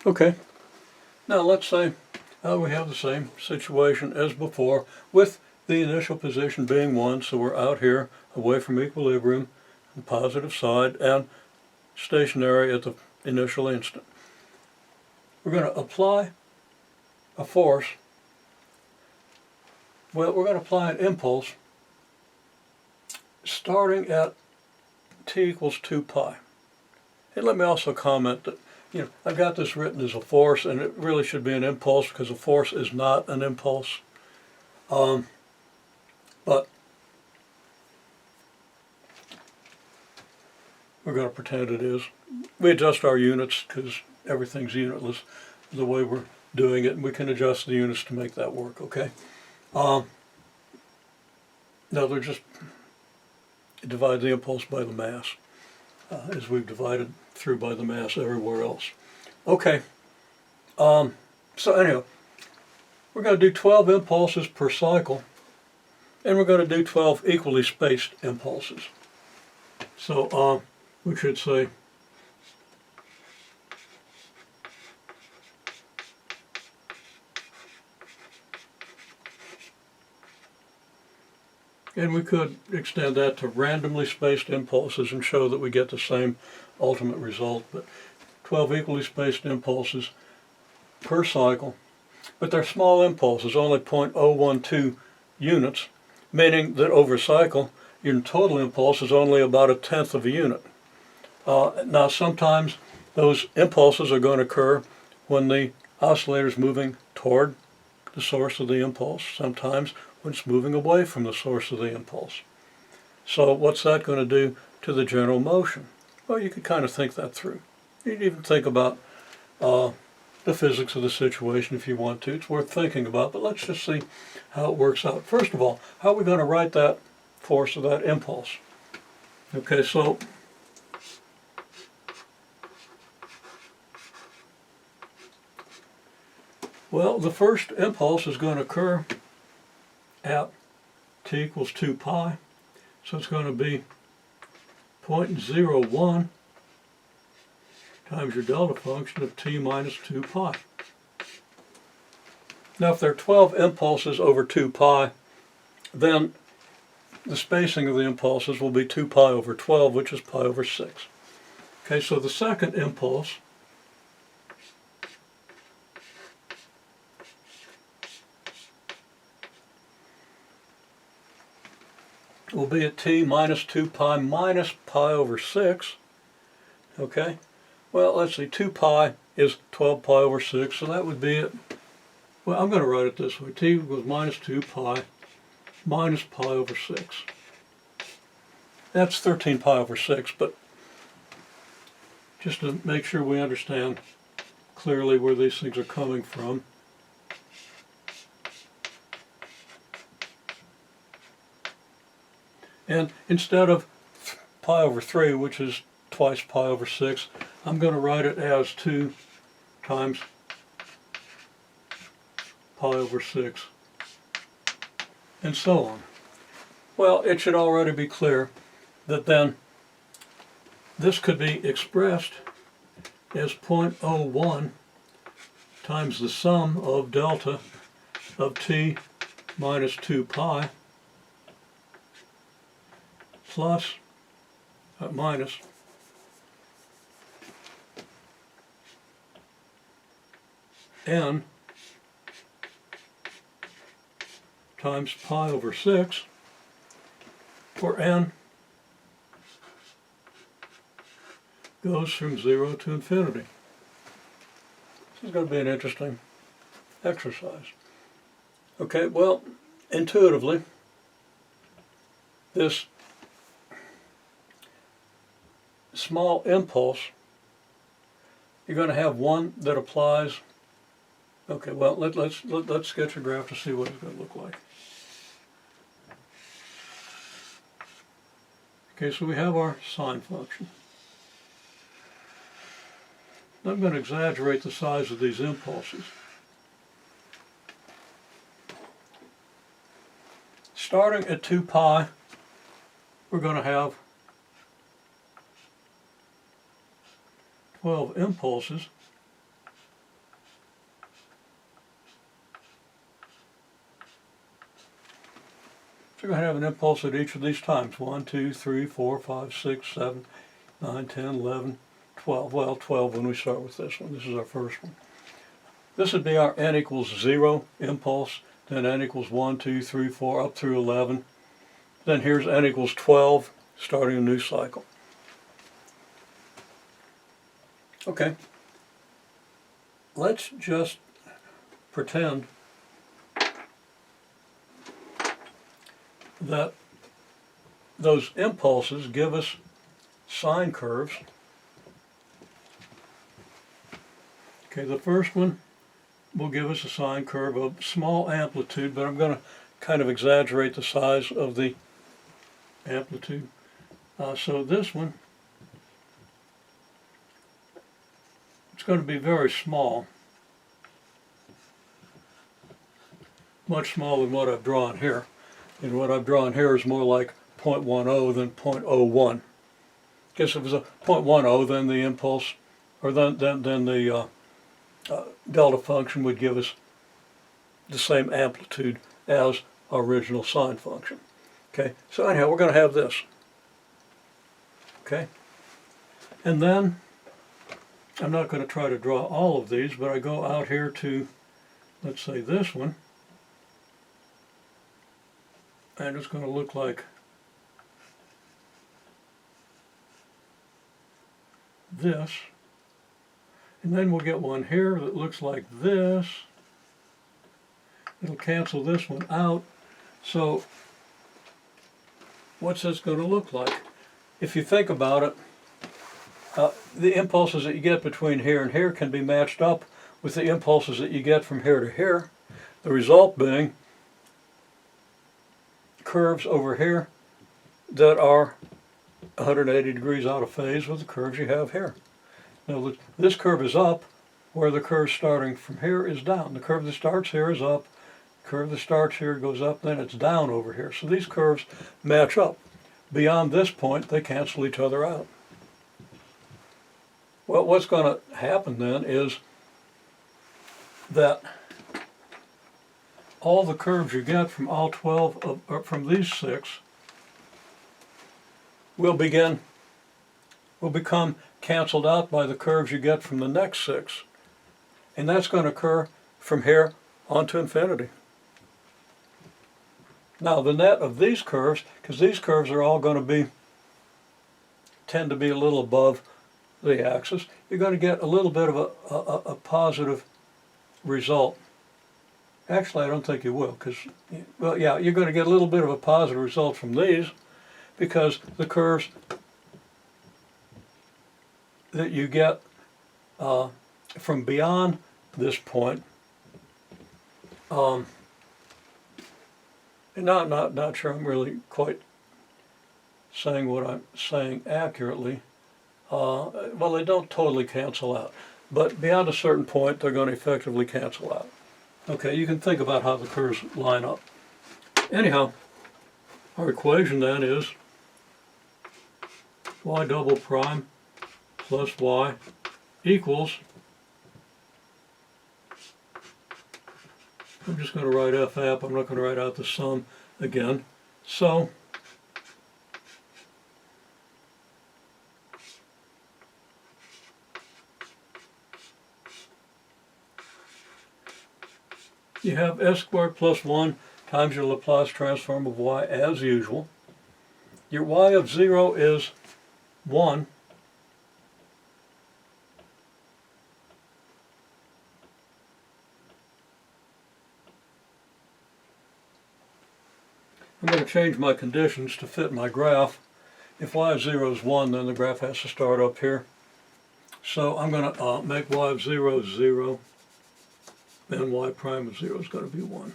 Okay, now let's say we have the same situation as before with the initial position being 1, so we're out here away from equilibrium, the positive side, and stationary at the initial instant. We're going to apply a force. Well, we're going to apply an impulse starting at t equals 2 pi. And let me also comment that, I've got this written as a force, and it really should be an impulse because a force is not an impulse. But we're going to pretend it is. We adjust our units because everything's unitless the way we're doing it, and we can adjust the units to make that work, okay? Now they're just divide the impulse by the mass, as we've divided through by the mass everywhere else. Okay, so anyhow, we're going to do 12 impulses per cycle, and we're going to do 12 equally spaced impulses. So we should say and we could extend that to randomly spaced impulses and show that we get the same ultimate result, but 12 equally spaced impulses per cycle. But they're small impulses, only 0.012 units, meaning that over a cycle, your total impulse is only about 1/10 of a unit. Now sometimes those impulses are going to occur when the oscillator is moving toward the source of the impulse, sometimes when it's moving away from the source of the impulse. So what's that going to do to the general motion? Well, you could kind of think that through. You can even think about the physics of the situation if you want to. It's worth thinking about, but let's just see how it works out. First of all, how are we going to write that force of that impulse? Okay, so well, the first impulse is going to occur at t equals 2 pi, so it's going to be 0.01 times your delta function of t minus 2 pi. Now if there are 12 impulses over 2 pi, then the spacing of the impulses will be 2 pi over 12, which is pi over 6. Okay, so the second impulse will be at t minus 2 pi minus pi over 6. Okay, well, let's see, 2 pi is 12 pi over 6, so that would be it. Well, I'm going to write it this way. T was minus 2 pi minus pi over 6. That's 13 pi over 6, but just to make sure we understand clearly where these things are coming from, and instead of pi over 3, which is twice pi over 6, I'm going to write it as 2 times pi over 6, and so on. Well, it should already be clear that then this could be expressed as 0.01 times the sum of delta of t minus 2 pi plus minus n times pi over 6, where n goes from 0 to infinity. This is going to be an interesting exercise. Okay, well, intuitively, this small impulse, you're going to have one that applies. Okay, well, let's sketch a graph to see what it's going to look like. Okay, so we have our sine function. I'm going to exaggerate the size of these impulses. Starting at 2 pi, we're going to have 12 impulses. So you're going to have an impulse at each of these times. 1, 2, 3, 4, 5, 6, 7, 9, 10, 11, 12. Well, 12 when we start with this one. This is our first one. This would be our n equals 0 impulse. Then n equals 1, 2, 3, 4, up through 11. Then here's n equals 12, starting a new cycle. Okay. Let's just pretend that those impulses give us sine curves. Okay, the first one will give us a sine curve of small amplitude, but I'm going to kind of exaggerate the size of the amplitude. So this one, it's going to be very small, much smaller than what I've drawn here. And what I've drawn here is more like 0.10 than 0.01. Because if it was a 0.10, then the impulse, or then the delta function would give us the same amplitude as our original sine function. Okay, so anyhow, we're going to have this. Okay, and then I'm not going to try to draw all of these, but I go out here to, let's say, this one, and it's going to look like this. And then we'll get one here that looks like this. It'll cancel this one out. So what's this going to look like? If you think about it, the impulses that you get between here and here can be matched up with the impulses that you get from here to here. The result being curves over here that are 180 degrees out of phase with the curves you have here. Now this curve is up, where the curve starting from here is down. The curve that starts here is up, the curve that starts here goes up, then it's down over here. So these curves match up. Beyond this point, they cancel each other out. Well, what's going to happen then is that all the curves you get from all 12, from these 6, will become canceled out by the curves you get from the next 6. And that's going to occur from here on to infinity. Now the net of these curves, because these curves are all going to tend to be a little above the axis, you're going to get a little bit of a positive result. Actually, I don't think you will, because, well, yeah, you're going to get a little bit of a positive result from these, because the curves that you get from beyond this point, and not sure I'm really quite saying what I'm saying accurately. Well, they don't totally cancel out, but beyond a certain point, they're going to effectively cancel out. Okay, you can think about how the curves line up. Anyhow, our equation then is y double prime plus y equals, I'm just going to write f app, I'm not going to write out the sum again. So you have s squared plus 1 times your Laplace transform of y as usual. Your y of 0 is 1. I'm going to change my conditions to fit my graph. If y of 0 is 1, then the graph has to start up here. So I'm going to make y of 0 0. Then y prime of 0 is going to be 1.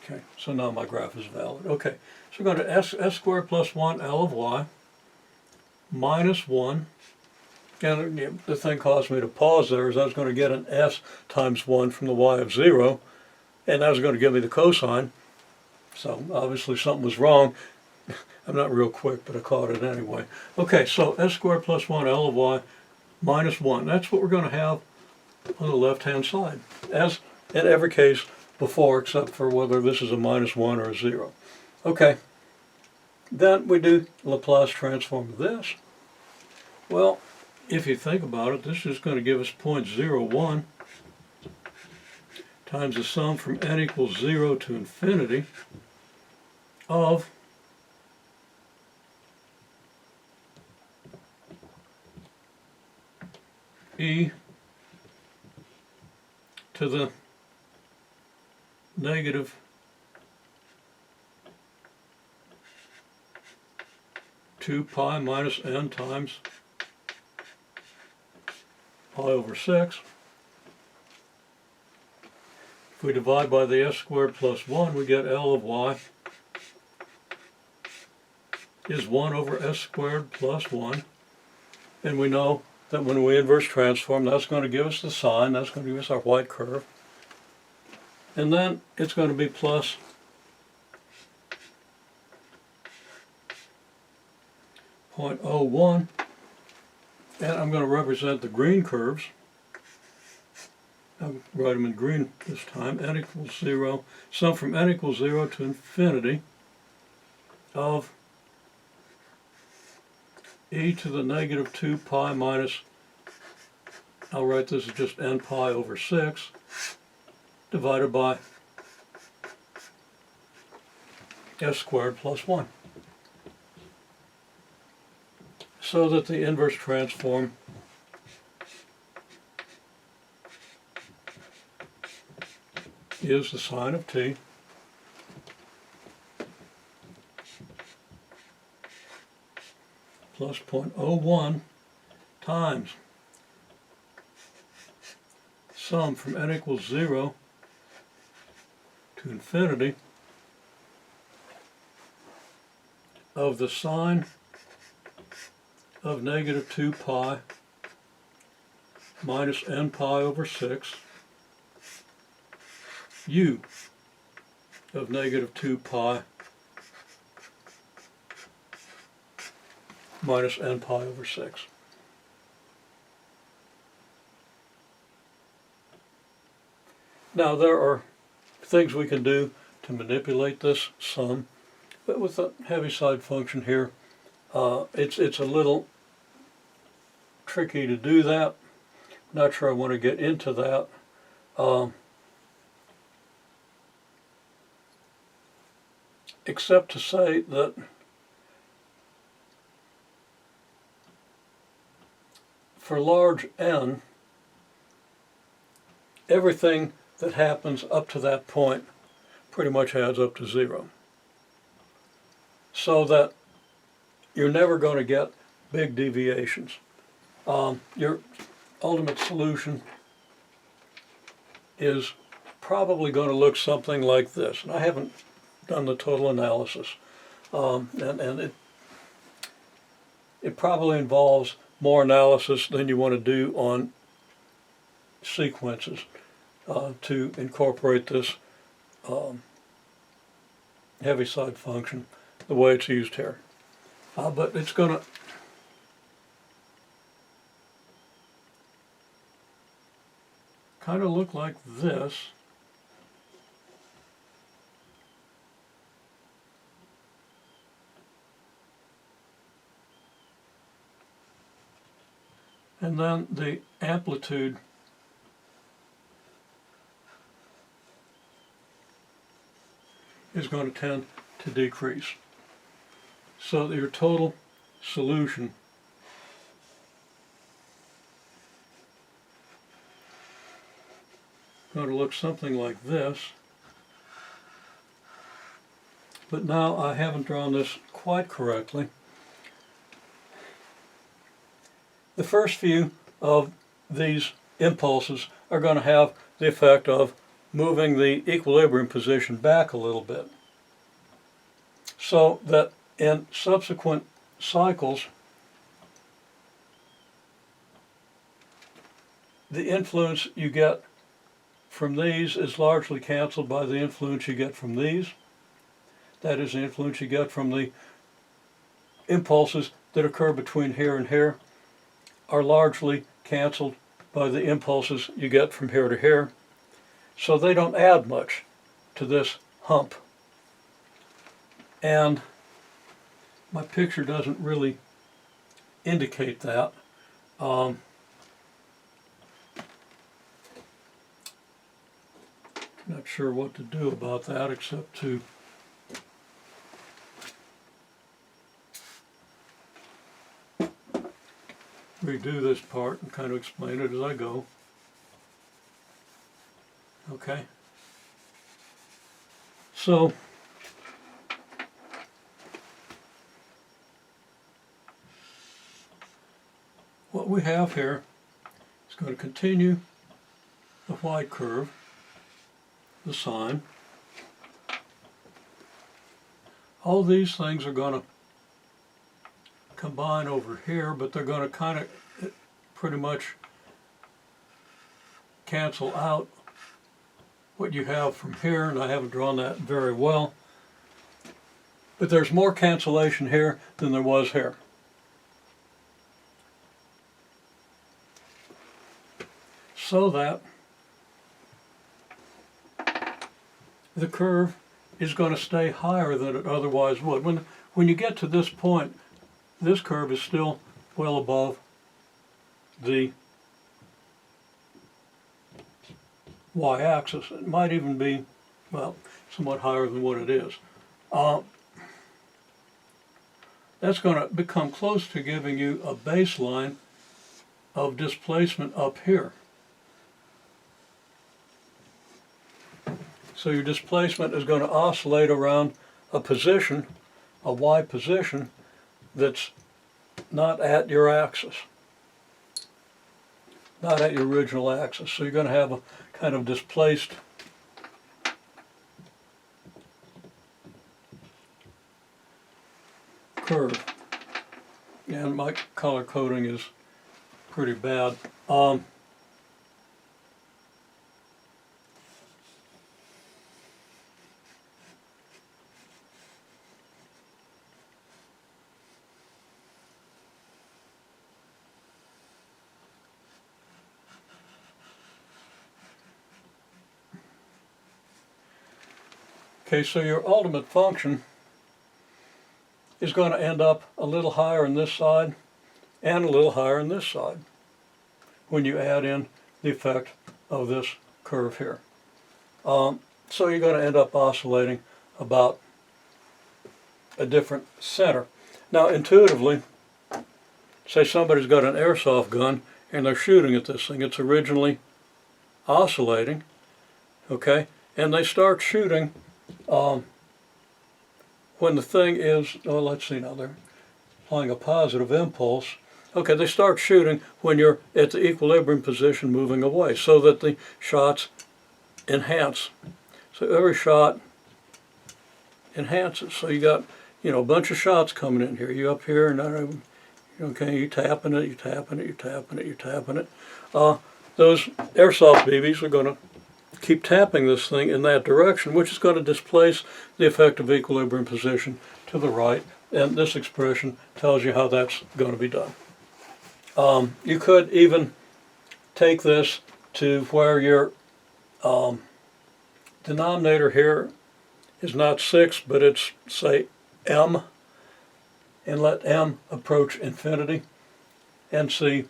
Okay, so now my graph is valid. Okay, so we're going to s squared plus 1 L of y minus 1. And the thing caused me to pause there is I was going to get an s times 1 from the y of 0. And that was going to give me the cosine. So obviously something was wrong. I'm not real quick, but I caught it anyway. Okay, so s squared plus 1 L of y minus 1. That's what we're going to have on the left-hand side, as in every case before, except for whether this is a minus 1 or a 0. Okay, then we do Laplace transform of this. Well, if you think about it, this is going to give us 0.01 times the sum from n equals 0 to infinity of e to the negative 2 pi minus n times pi over 6. If we divide by the s squared plus 1, we get L of y is 1 over s squared plus 1. And we know that when we inverse transform, that's going to give us the sine, that's going to give us our white curve. And then it's going to be plus .01, and I'm going to represent the green curves. I'll write them in green this time. N equals 0, sum from n equals 0 to infinity of e to the negative 2 pi minus, I'll write this as just n pi over 6, divided by s squared plus 1. So that the inverse transform is the sine of t plus 0.01 times sum from n equals 0 to infinity of the sine of negative 2 pi minus n pi over 6 u of negative 2 pi minus n pi over 6. Now there are things we can do to manipulate this sum, but with the Heaviside function here, it's a little tricky to do that. Not sure I want to get into that. Except to say that for large n, everything that happens up to that point pretty much adds up to 0. So that you're never going to get big deviations. Your ultimate solution is probably going to look something like this. And I haven't done the total analysis. And it probably involves more analysis than you want to do on sequences to incorporate this Heaviside function the way it's used here. But it's going to kind of look like this. And then the amplitude is going to tend to decrease. So that your total solution is going to look something like this. But now I haven't drawn this quite correctly. The first few of these impulses are going to have the effect of moving the equilibrium position back a little bit, so that in subsequent cycles the influence you get from these is largely canceled by the influence you get from these. That is the influence you get from the impulses that occur between here and here are largely canceled by the impulses you get from here to here. So they don't add much to this hump. And my picture doesn't really indicate that. Not sure what to do about that except to redo this part and kind of explain it as I go. Okay. So what we have here is going to continue the white curve, the sine. All these things are going to combine over here, but they're going to kind of pretty much cancel out what you have from here, and I haven't drawn that very well. But there's more cancellation here than there was here. So that the curve is going to stay higher than it otherwise would. When you get to this point, this curve is still well above the y-axis. It might even be, well, somewhat higher than what it is. That's going to become close to giving you a baseline of displacement up here. So your displacement is going to oscillate around a position, a y position, that's not at your axis, not at your original axis. So you're going to have a kind of displaced curve. And my color coding is pretty bad. Okay, so your ultimate function is going to end up a little higher on this side and a little higher on this side when you add in the effect of this curve here. So you're going to end up oscillating about a different center. Now intuitively, say somebody's got an airsoft gun and they're shooting at this thing. It's originally oscillating, okay, and they start shooting when the thing is, oh, let's see now, they're applying a positive impulse. Okay, they start shooting when you're at the equilibrium position moving away, so that the shots enhance. So every shot enhances. So you got, you know, a bunch of shots coming in here. You up here, and okay, you tapping it, you tapping it, you tapping it, you tapping it. Those airsoft BBs are going to keep tapping this thing in that direction, which is going to displace the effective equilibrium position to the right, and this expression tells you how that's going to be done. You could even take this to where your denominator here is not 6, but it's, say, m, and let m approach infinity and see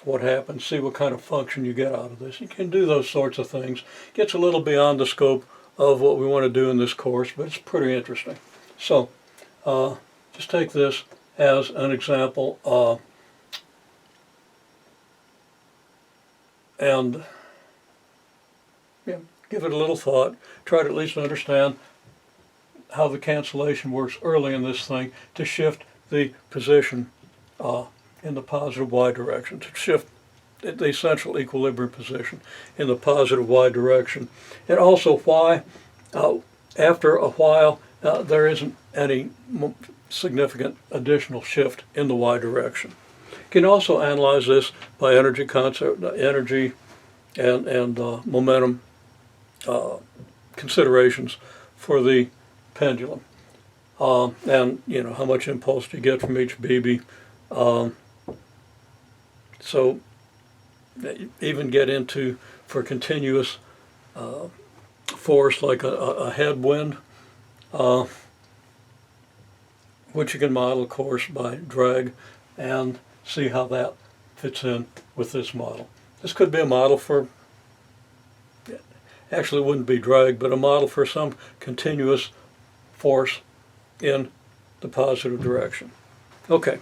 what happens, see what kind of function you get out of this. You can do those sorts of things. It gets a little beyond the scope of what we want to do in this course, but it's pretty interesting. So just take this as an example and give it a little thought. Try to at least understand how the cancellation works early in this thing to shift the position in the positive y direction, to shift the essential equilibrium position in the positive y direction. And also why, after a while, there isn't any significant additional shift in the y direction. You can also analyze this by energy concept, energy and momentum considerations for the pendulum. and you know how much impulse do you get from each BB. So even get into, for continuous force like a headwind, which you can model, of course, by drag, and see how that fits in with this model. This could be a model for, actually it wouldn't be drag, but a model for some continuous force in the positive direction. Okay.